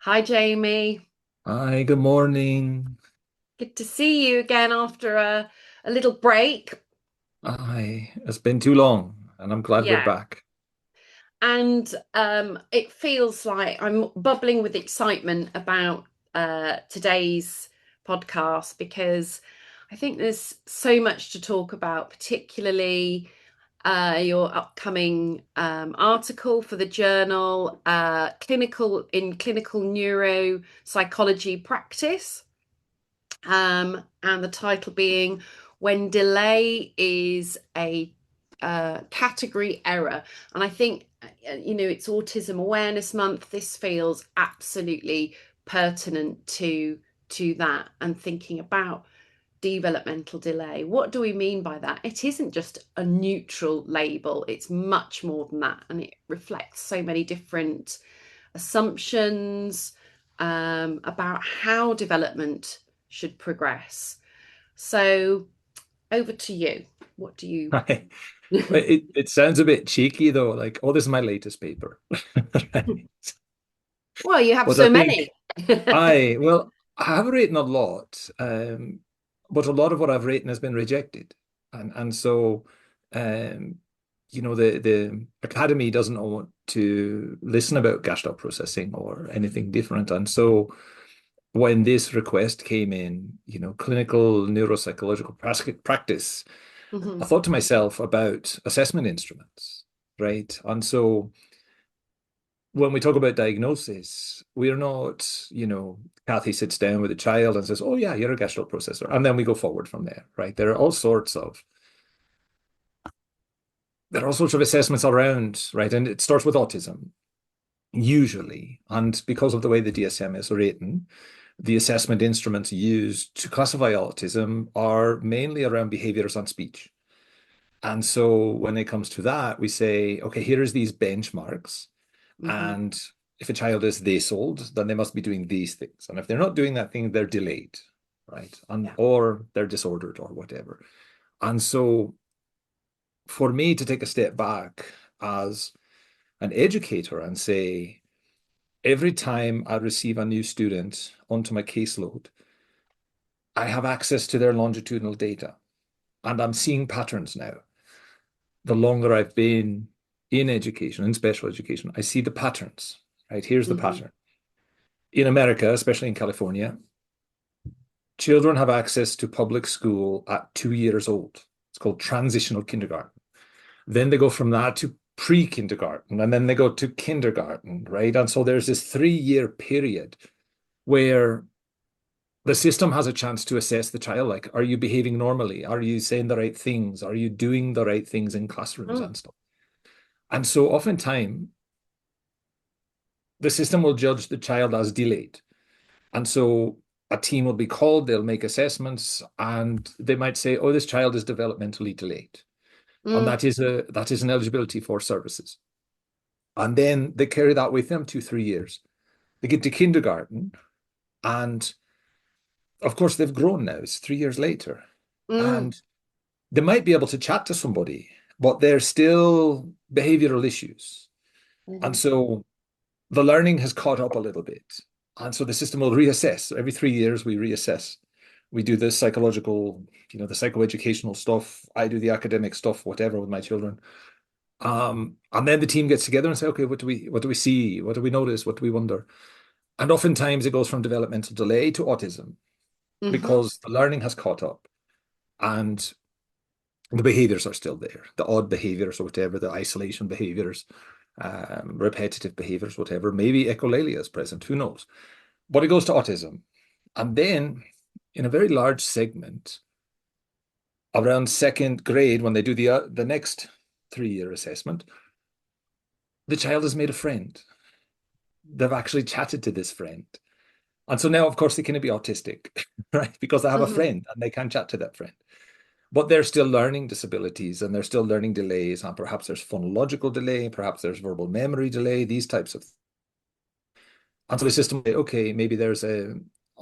Hi, Jamie. Hi, good morning. Good to see you again after a little break. It's been too long, and I'm glad we're Yeah. back. And it feels like I'm bubbling with excitement about today's podcast because I think there's so much to talk about, particularly your upcoming article for the journal, clinical neuropsychology practice. And the title being When Delay is a Category Error. And I think, it's Autism Awareness Month. This feels absolutely pertinent to that and thinking about developmental delay. What do we mean by that? It isn't just a neutral label, it's much more than that. And it reflects so many different assumptions about how development should progress. So over to you. What do you? Hi. It sounds a bit cheeky though, like, oh, this is my latest paper. Right. Well, you have But I so think many. I have written a lot, but a lot of what I've written has been rejected. And so um, the academy doesn't want to listen about gestalt processing or anything different. And so when this request came in, clinical neuropsychological practice, I Mhm. thought to myself about assessment instruments, right? And so when we talk about diagnosis, we're not, Cathy sits down with a child and says, "Oh yeah, you're a gestalt processor," and then we go forward from there, right? There are all sorts of assessments around, right? And it starts with autism usually, and because of the way the DSM is written, the assessment instruments used to classify autism are mainly around behaviors and speech. And so when it comes to that, we say, okay, here's these benchmarks. Mhm. And if a child is this old, then they must be doing these things. And if they're not doing that thing, they're delayed, right? And Yeah. or they're disordered or whatever. And so for me to take a step back as an educator and say, every time I receive a new student onto my caseload, I have access to their longitudinal data and I'm seeing patterns now. The longer I've been in education, in special education, I see the patterns, right? Here's the Mhm. pattern. In America, especially in California, children have access to public school at 2 years old. It's called transitional kindergarten. Then they go from that to pre-kindergarten, and then they go to kindergarten, right? And so there's this 3 year period where the system has a chance to assess the child, like, are you behaving normally? Are you saying the right things? Are you doing the right things in classrooms Mm. and stuff? And so oftentimes the system will judge the child as delayed. And so a team will be called, they'll make assessments, and they might say, oh, this child is developmentally delayed. And Mm. that is an eligibility for services. And then they carry that with them 2, 3 years. They get to kindergarten, and of course they've grown now. It's 3 years later. Mm. And they might be able to chat to somebody, but there's still behavioral issues. And Mhm. so the learning has caught up a little bit. And so the system will reassess. So every 3 years, we reassess. We do the psychological, the psychoeducational stuff. I do the academic stuff, whatever, with my children. And then the team gets together and say, okay, what do we see? What do we notice? What do we wonder? And oftentimes it goes from developmental delay to autism Mhm. because the learning has caught up and the behaviors are still there, the odd behaviors or whatever, the isolation behaviors, repetitive behaviors, whatever. Maybe echolalia is present, who knows? But it goes to autism. And then in a very large segment, around second grade, when they do the next 3 year assessment, the child has made a friend. They've actually chatted to this friend. And so now, of course, they can be autistic, right? Because they have a Mhm. friend and they can chat to that friend. But they're still learning disabilities and they're still learning delays. And perhaps there's phonological delay, perhaps there's verbal memory delay, these types of. And so the system, okay, maybe there's a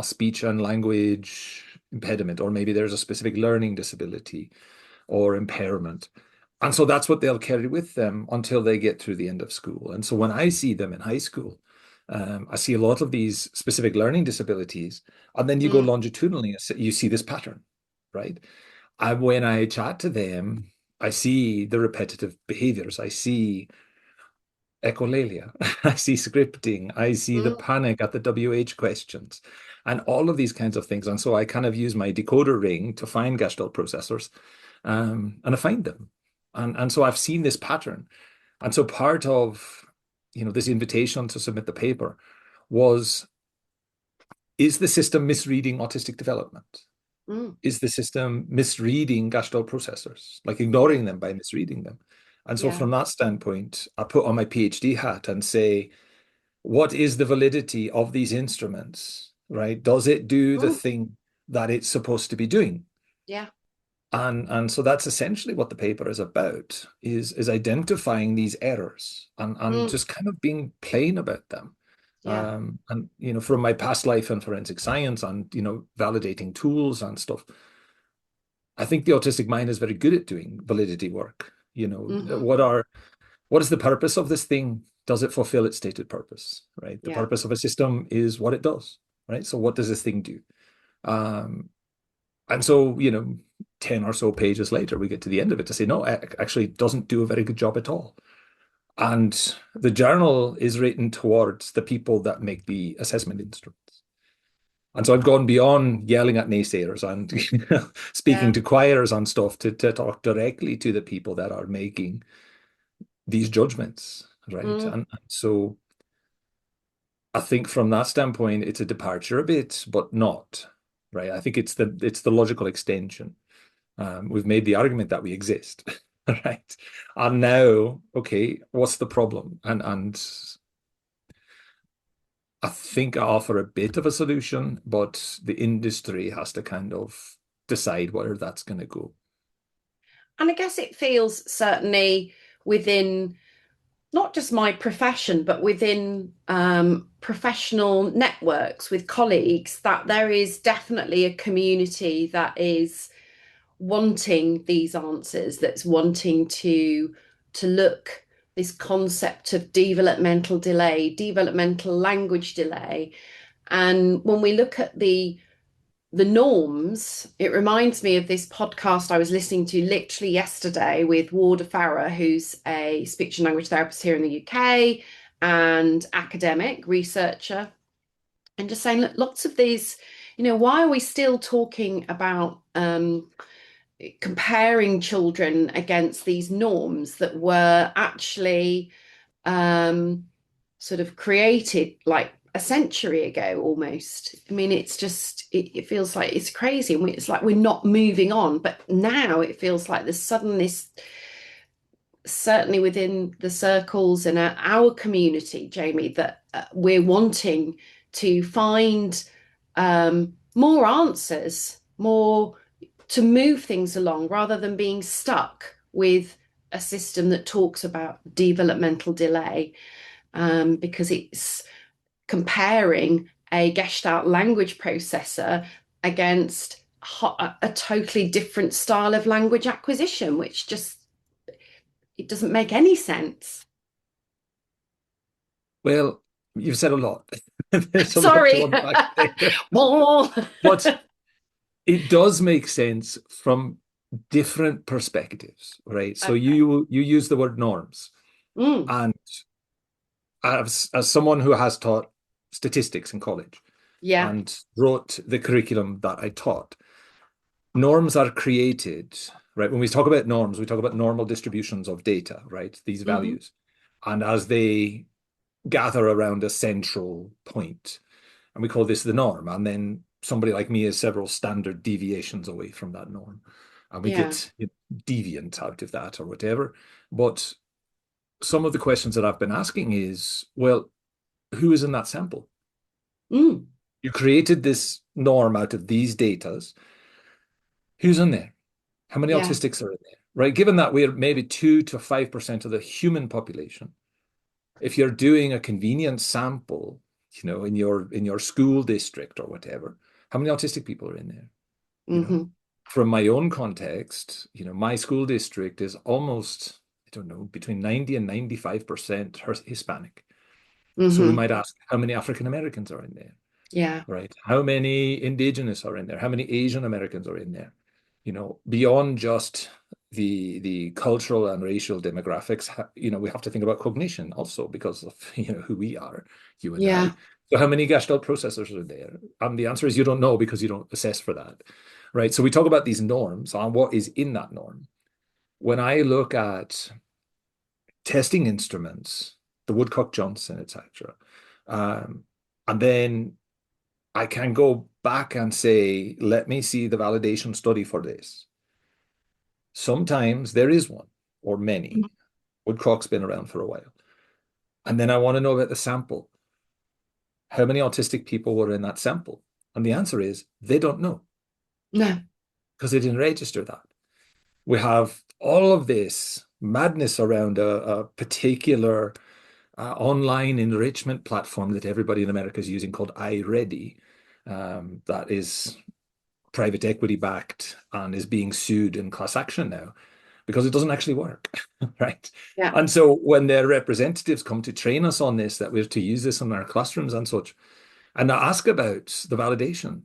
speech and language impediment, or maybe there's a specific learning disability or impairment. And so that's what they'll carry with them until they get through the end of school. And so when I see them in high school, I see a lot of these specific learning disabilities, and then you go Mm, longitudinally, you see this pattern, right? When I chat to them, I see the repetitive behaviors. I see echolalia. I see scripting. I see the mm, panic at the WH questions and all of these kinds of things. And so I kind of use my decoder ring to find Gestalt processors, and I find them. And so I've seen this pattern. And so part of, this invitation to submit the paper was, is the system misreading autistic development? mm. Is the system misreading Gestalt processors, like Yeah, ignoring them by misreading them? And so yeah. from that standpoint, I put on my PhD hat and say, what is the validity of these instruments, right? Does it do the Mm, thing that it's supposed to be doing? yeah. And so that's essentially what the paper is about, is identifying these errors and Mm, just kind of being plain about them. yeah. And from my past life in forensic science and validating tools and stuff, I think the autistic mind is very good at doing validity work. Hmm. What is the purpose of this thing? Does it fulfill its stated purpose? Right. The Yeah. purpose of a system is what it does. Right. So what does this thing do? Um, and so, 10 or so pages later, we get to the end of it to say, no, it actually doesn't do a very good job at all. And the journal is written towards the people that make the assessment instruments. And so I've gone beyond yelling at naysayers and speaking Yeah. to choirs and stuff to talk directly to the people that are making these judgments, right? Mm. And so I think from that standpoint, it's a departure a bit, but not, right? I think it's the logical extension. We've made the argument that we exist, right? And now, okay, what's the problem? And I think I offer a bit of a solution, but the industry has to kind of decide where that's going to go. And I guess it feels certainly within not just my profession, but within professional networks with colleagues, that there is definitely a community that is wanting these answers, that's wanting to look this concept of developmental delay, developmental language delay. And when we look at the norms, it reminds me of this podcast I was listening to literally yesterday with Warder Farrer, who's a speech and language therapist here in the UK and academic researcher, and just saying, look, lots of these, why are we still talking about comparing children against these norms that were actually um, sort of created like a century ago almost. I mean, it's just, it feels like it's crazy. And it's like we're not moving on. But now it feels like there's sudden this, certainly within the circles in our community, Jamie, that we're wanting to find more answers, more to move things along rather than being stuck with a system that talks about developmental delay, because it's comparing a Gestalt language processor against a totally different style of language acquisition, which just it doesn't make any sense. Well, you've said a lot. There's a lot to Sorry. unpack there. Oh. But it does make sense from different perspectives, right? So Okay. you use the word norms, Mm, and as someone who has taught statistics in college yeah. and wrote the curriculum that I taught, norms are created, right? When we talk about norms, we talk about normal distributions of data, right? These Hmm. values. And as they gather around a central point, and we call this the norm, and then somebody like me is several standard deviations away from that norm. And we Yeah. get deviant out of that or whatever. But some of the questions that I've been asking is, well, who is in that sample? Mm, You created this norm out of these datas. Who's in there? How many yeah. autistics are in there? Right? Given that we're maybe 2 to 5% of the human population, if you're doing a convenience sample, in your school district or whatever, how many autistic people are in there? You know, Hmm. from my own context, my school district is almost, I don't know, between 90 and 95% Hispanic. So we Hmm. might ask, how many African Americans are in there? Yeah. Right? How many indigenous are in there? How many Asian Americans are in there? Beyond just the cultural and racial demographics, we have to think about cognition also because of, who we are, you and I. Yeah. So how many gestalt processors are there? And the answer is you don't know because you don't assess for that, right? So we talk about these norms and what is in that norm. When I look at testing instruments, the Woodcock-Johnson, etc., and then I can go back and say, let me see the validation study for this. Sometimes there is one or many. Woodcock's been around for a while. And then I want to know about the sample. How many autistic people were in that sample? And the answer is they don't know No. because they didn't register that. We have all of this madness around a particular online enrichment platform that everybody in America is using called iReady. That is private equity backed and is being sued in class action now because it doesn't actually work, right? Yeah. And so when their representatives come to train us on this, that we're to use this in our classrooms and such, and I ask about the validation,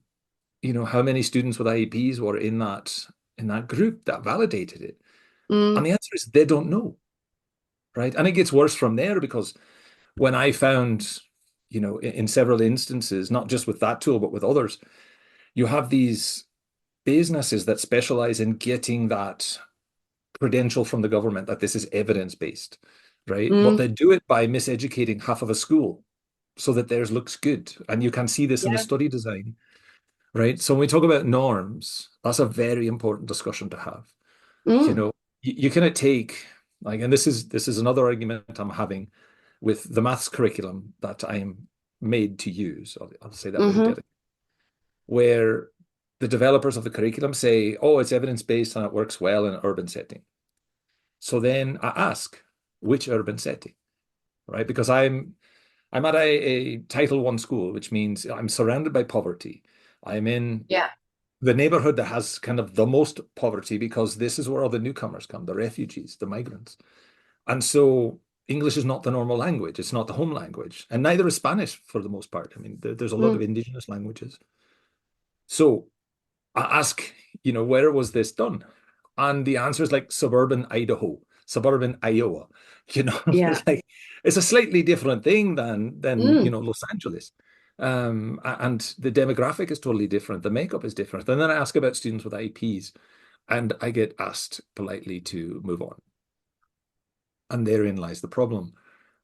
how many students with IEPs were in that group that validated it, and Mm. the answer is they don't know, right? And it gets worse from there because when I found, in several instances, not just with that tool but with others, you have these businesses that specialize in getting that credential from the government that this is evidence-based, right? But Mm. they do it by miseducating half of a school so that theirs looks good. And you can see this in the Yeah. study design, right? So when we talk about norms, that's a very important discussion to have. You Mm. know, you cannot take like, and this is another argument I'm having with the maths curriculum that I am made to use. I'll say that very Hmm. delicately, where the developers of the curriculum say, oh, it's evidence-based and it works well in an urban setting. So then I ask, which urban setting, right? Because I'm at a Title I school, which means I'm surrounded by poverty. I'm in Yeah. the neighborhood that has kind of the most poverty because this is where all the newcomers come, the refugees, the migrants. And so English is not the normal language. It's not the home language. And neither is Spanish for the most part. I mean, there's a lot of Mm. indigenous languages. So I ask, where was this done? And the answer is like suburban Idaho, suburban Iowa. Yeah. Like it's a slightly different thing than Mm. Los Angeles. And the demographic is totally different. The makeup is different. And then I ask about students with IEPs, and I get asked politely to move on. And therein lies the problem.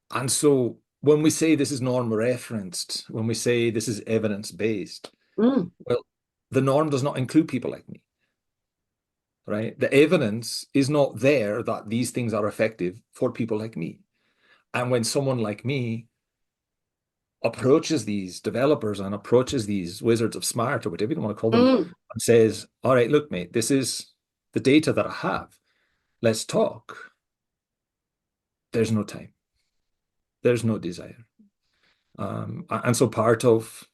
And so when we say this is norm referenced, when we say this is evidence based, Mm. well, the norm does not include people like me, right? The evidence is not there that these things are effective for people like me. And when someone like me approaches these developers and approaches these wizards of smart or whatever you want to call them Mm. and says, all right, look, mate, this is the data that I have. Let's talk. There's no time. There's no desire. And so part of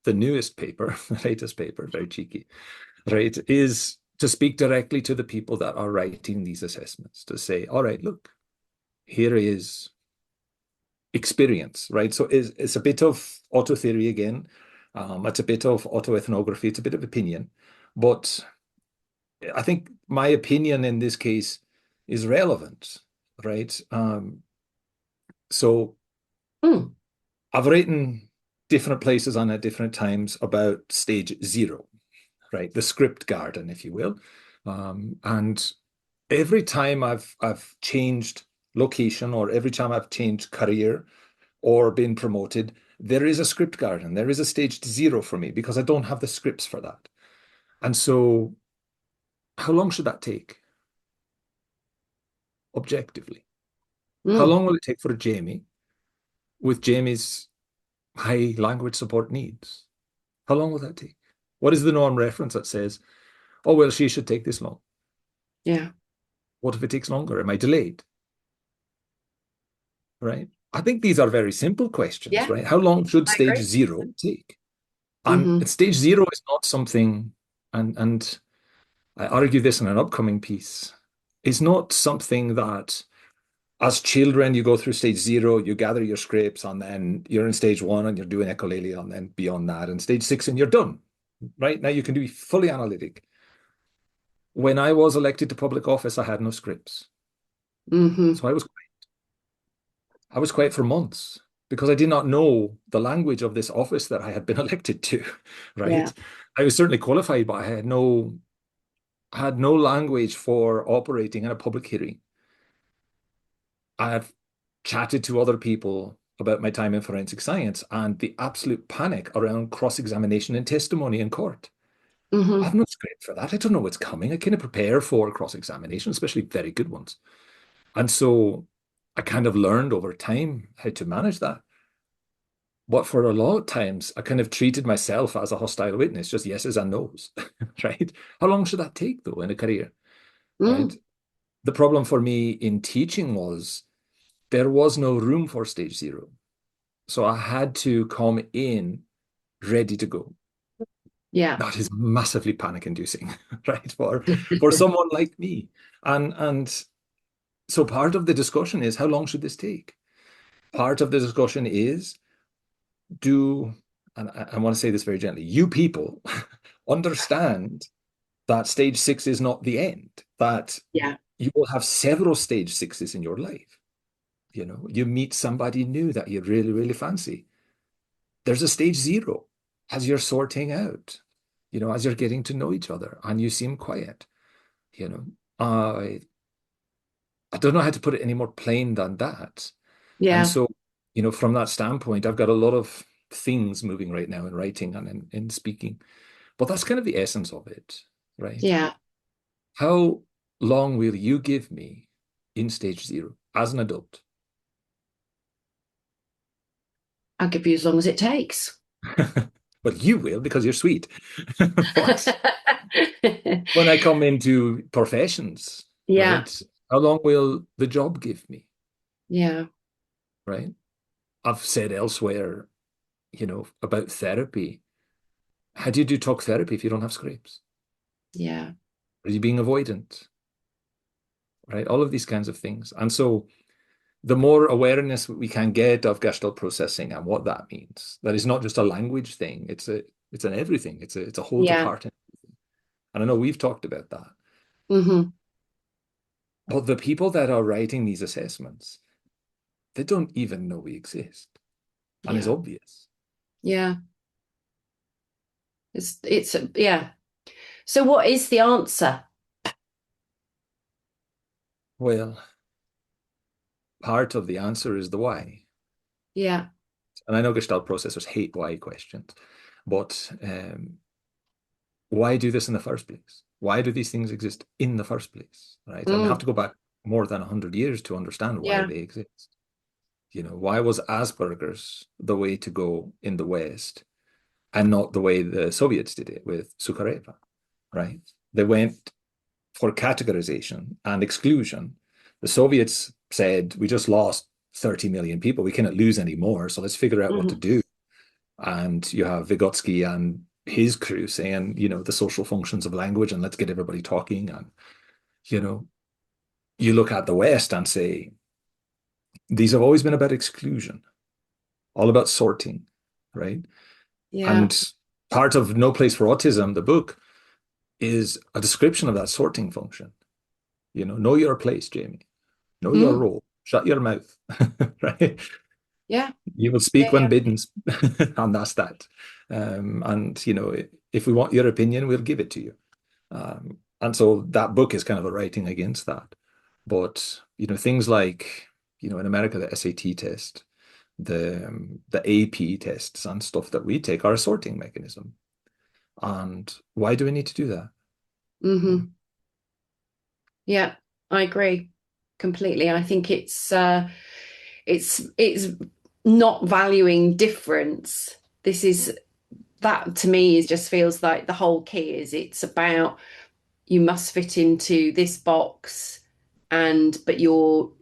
the newest paper, the latest paper, very cheeky, right, is to speak directly to the people that are writing these assessments to say, all right, look, here is experience, right? So it's a bit of auto theory again. It's a bit of autoethnography. It's a bit of opinion. But I think my opinion in this case is relevant, right? So Mm. I've written different places and at different times about stage zero, right? The script garden, if you will. And every time I've changed location or every time I've changed career or been promoted, there is a script garden. There is a stage zero for me because I don't have the scripts for that. And so, how long should that take objectively? How Mm. long will it take for a Jamie with Jamie's high language support needs? How long will that take? What is the norm reference that says, oh, well, she should take this long? Yeah. What if it takes longer? Am I delayed? Right? I think these are very simple questions, Yeah. right? How long should I stage agree. zero take? And Hmm. stage zero is not something, and I argue this in an upcoming piece, it's not something that as children, you go through stage 0, you gather your scrapes, and then you're in stage 1 and you're doing echolalia, and then beyond that, and stage 6, and you're done. Right now, you can be fully analytic. When I was elected to public office, I had no scripts. Hmm. So I was quiet for months because I did not know the language of this office that I had been elected to, Yeah. right? I was certainly qualified, but I had no language for operating in a public hearing. I've chatted to other people about my time in forensic science and the absolute panic around cross-examination and testimony in court. I have Hmm. no script for that. I don't know what's coming. I kind of prepare for cross-examination, especially very good ones. And so I kind of learned over time how to manage that. But for a lot of times, I kind of treated myself as a hostile witness, just yeses and nos, right? How long should that take, though, in a career, right? Mm. The problem for me in teaching was there was no room for stage 0. So I had to come in ready to go. Yeah. That is massively panic inducing, right? For someone like me. And so part of the discussion is how long should this take? Part of the discussion is do, and I want to say this very gently, you people understand that stage 6 is not the end, that Yeah. you will have several stage 6s in your life. You meet somebody new that you really, really fancy. There's a stage 0 as you're sorting out, as you're getting to know each other and you seem quiet. You know, I don't know how to put it any more plain than that. And Yeah. so, from that standpoint, I've got a lot of things moving right now in writing and in speaking. But that's kind of the essence of it, right? Yeah. How long will you give me in stage 0 as an adult? I'll give you as long as it takes. Well, you will because you're sweet. But when I come into professions, Yeah. right, how long will the job give me, Yeah. right? I've said elsewhere, about therapy. How do you do talk therapy if you don't have scripts? Yeah. Are you being avoidant, right? All of these kinds of things. And so the more awareness we can get of gestalt processing and what that means, that is not just a language thing. It's an everything. It's a whole Yeah. department. And I know we've talked about that. Hmm. But the people that are writing these assessments, they don't even know we exist. And it's Yeah. obvious. Yeah. It's yeah. So what is the answer? Well, part of the answer is the why. Yeah. And I know Gestalt processors hate why questions, but why do this in the first place? Why do these things exist in the first place? Right? And we have Mm. to go back more than 100 years to understand why Yeah. they exist. Why was Asperger's the way to go in the West and not the way the Soviets did it with Sukhareva, right? They went for categorization and exclusion. The Soviets said, we just lost 30 million people. We cannot lose any more. So let's figure out what to Hmm. do. And you have Vygotsky and his crew saying, the social functions of language and let's get everybody talking. And, you know, you look at the West and say, these have always been about exclusion, all about sorting, right? Yeah. And part of No Place for Autism, the book, is a description of that sorting function. Know your place, Jaime. Know your Mm. role. Shut your mouth, right? Yeah. You will Yeah. speak when Yeah. bidden, and that's that. And if we want your opinion, we'll give it to you. And so that book is kind of a writing against that. But things like in America the SAT test, the AP tests and stuff that we take are a sorting mechanism. And why do we need to do that? Hmm. Yeah. I agree completely. I think it's not valuing difference. This is that to me is just feels like the whole key is it's about you must fit into this box and but you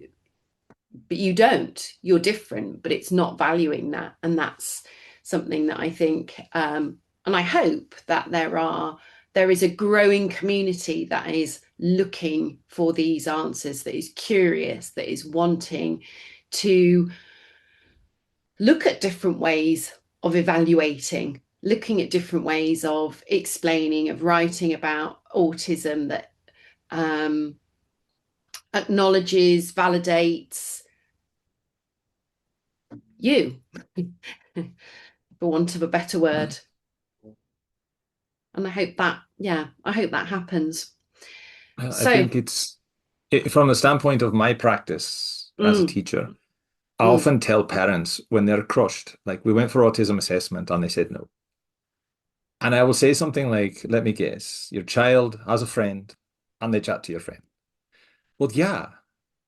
don't, you're different, but it's not valuing that. And that's something that I think and I hope that there is a growing community that is looking for these answers, that is curious, that is wanting to look at different ways of evaluating, looking at different ways of explaining, of writing about autism, that um, acknowledges, validates you, for want of a better word. And I hope that, yeah, I hope that happens. I So, think from the standpoint of my practice as a mm, teacher, I mm, often tell parents when they're crushed, like we went for autism assessment and they said no. And I will say something like, let me guess, your child has a friend and they chat to your friend. Well, yeah.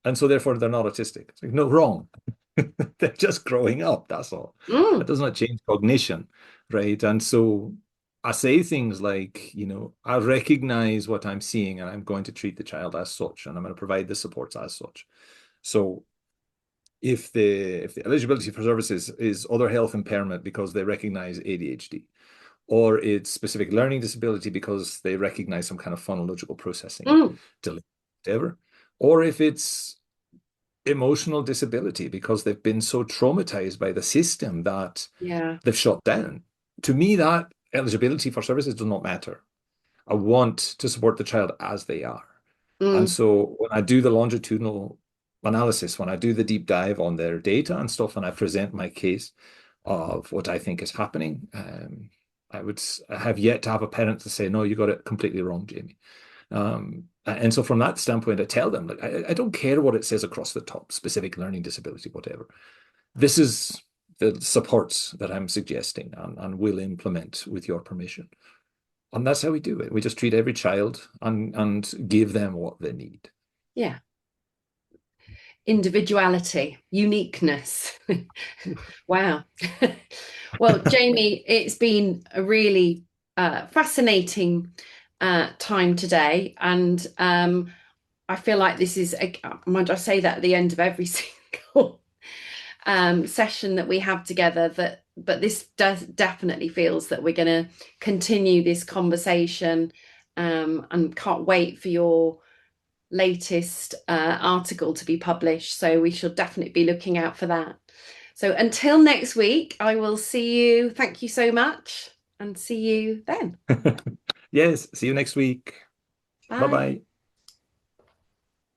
And so therefore they're not autistic. It's like, no, wrong. They're just growing up. That's all. That mm, does not change cognition, right? And so I say things like, I recognize what I'm seeing and I'm going to treat the child as such, and I'm going to provide the supports as such. So if the eligibility for services is other health impairment because they recognize ADHD, or it's specific learning disability because they recognize some kind of phonological processing mm, delay, whatever, or if it's emotional disability because they've been so traumatized by the system that yeah, they've shut down. To me, that eligibility for services does not matter. I want to support the child as they are. And mm, so when I do the longitudinal analysis, when I do the deep dive on their data and stuff, and I present my case of what I think is happening, I have yet to have a parent to say, no, you got it completely wrong, Jamie. And so from that standpoint, I tell them, like, I don't care what it says across the top, specific learning disability, whatever. This is the supports that I'm suggesting and will implement with your permission. And that's how we do it. We just treat every child and give them what they need. yeah. Individuality, uniqueness. Wow. Well, Jamie, it's been a really fascinating time today. And I feel like this is, mind I say that at the end of every single session that we have together, but this does definitely feels that we're going to continue this conversation, and can't wait for your latest article to be published. So we shall definitely be looking out for that. So until next week, I will see you. Thank you so much, and see you then. Yes, see you next week. Bye Bye. bye.